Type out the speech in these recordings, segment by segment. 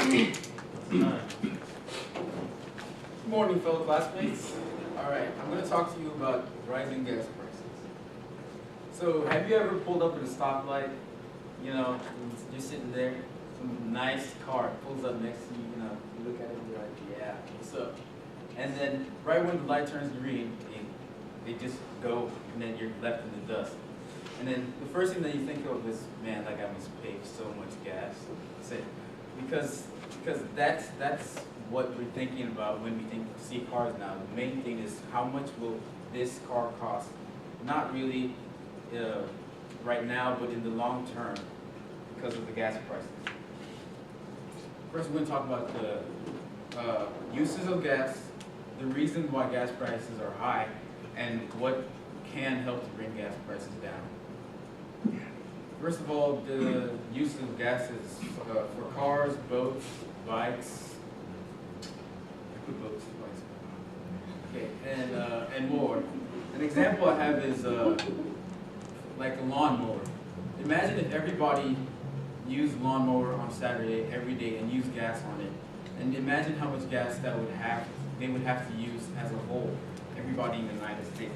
Good morning, fellow classmates. All right, I'm going to talk to you about rising gas prices. So, have you ever pulled up at a stoplight? You know, you're sitting there, some nice car pulls up next to you. You know, you look at it and you're like, yeah, what's up? And then, right when the light turns green, they just go, and then you're left in the dust. And then the first thing that you think of is, man, like I must pay so much gas. Because that's what we're thinking about when we see cars now. The main thing is, how much will this car cost? Not really right now, but in the long term, because of the gas prices. First, we're going to talk about the uses of gas, the reason why gas prices are high, and what can help to bring gas prices down. First of all, the use of gas is for cars, boats, bikes. I put boats twice. Okay, and more. An example I have is like a lawnmower. Imagine if everybody used lawnmower on Saturday every day and used gas on it, and imagine how much gas they would have to use as a whole. Everybody in the United States.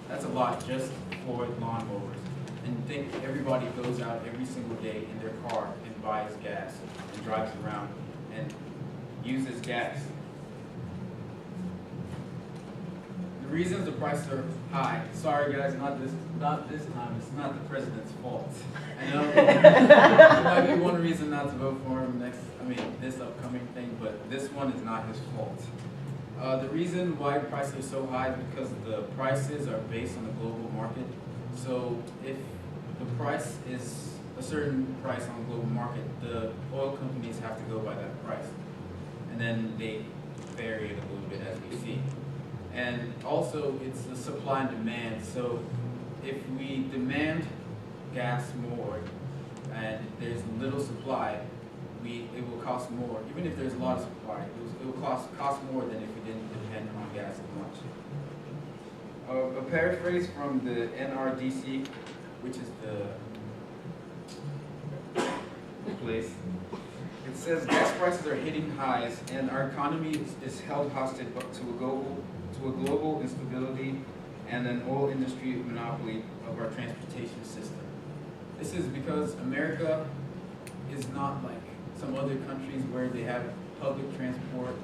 That's a lot just for lawnmowers. And think everybody goes out every single day in their car and buys gas and drives around and uses gas. The reasons the prices are high, sorry guys, not this time, it's not the president's fault. I know it might be one reason not to vote for him this upcoming thing, but this one is not his fault. The reason why prices are so high is because the prices are based on the global market. So if the price is a certain price on the global market, the oil companies have to go by that price. And then they vary it a little bit as we see. And also it's the supply and demand. So if we demand gas more and there's little supply, it will cost more. Even if there's a lot of supply, it will cost more than if we didn't depend on gas as much. A paraphrase from the NRDC, which is the place. It says gas prices are hitting highs, and our economy is held hostage to a global instability and an oil industry monopoly of our transportation system. This is because America is not like some other countries where they have public transport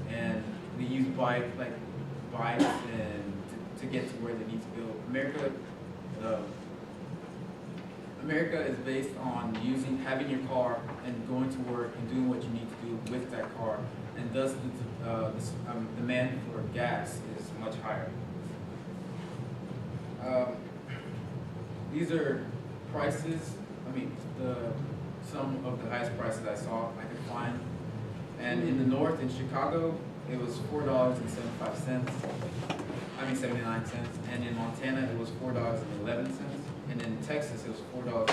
and they use bikes and to get to where they need to go. America is based on having your car and going to work and doing what you need to do with that car, and thus the demand for gas is much higher. These are prices. Some of the highest prices I could find. And in the north, in Chicago, it was $4.79. And in Montana, it was $4.11. And in Texas, it was $4.25.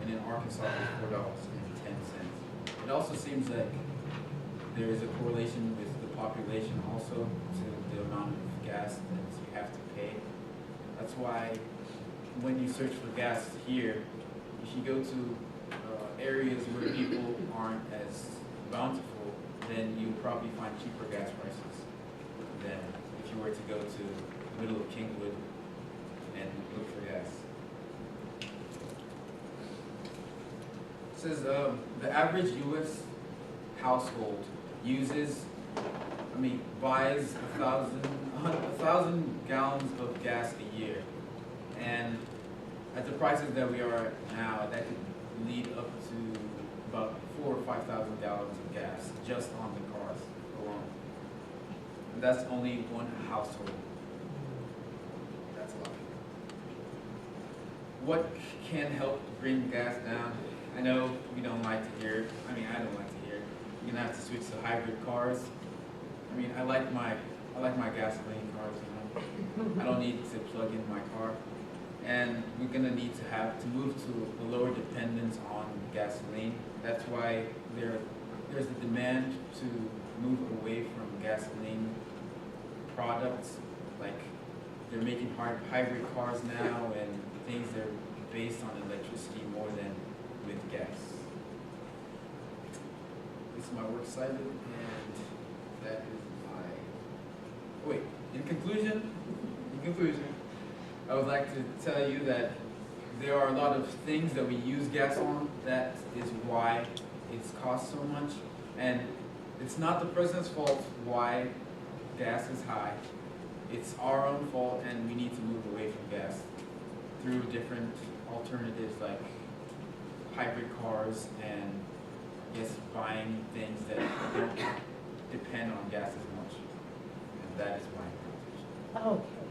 And in Arkansas, it was $4.10. It also seems like there is a correlation with the population also to the amount of gas that you have to pay. That's why when you search for gas here, if you go to areas where people aren't as bountiful, then you'll probably find cheaper gas prices than if you were to go to the middle of Kingwood and look for gas. It says the average U.S. household buys 1,000 gallons of gas a year, and at the prices that we are at now, that could lead up to about 4,000 or 5,000 gallons of gas just on the cars alone. And that's only one household. That's a lot. What can help bring gas down? I know we don't like to hear it. I don't like to hear it. You're gonna have to switch to hybrid cars. I like my gasoline cars. I don't need to plug in my car. And we're going to need to move to a lower dependence on gasoline. That's why there's a demand to move away from gasoline products. Like they're making hybrid cars now and things that are based on electricity more than with gas. this is my works cited, and that is my, wait, in conclusion, I would like to tell you that there are a lot of things that we use gas on. That is why it's cost so much. And it's not the president's fault why gas is high. It's our own fault, and we need to move away from gas through different alternatives like hybrid cars and just buying things that don't depend on gas as much. And that is my conclusion. Okay.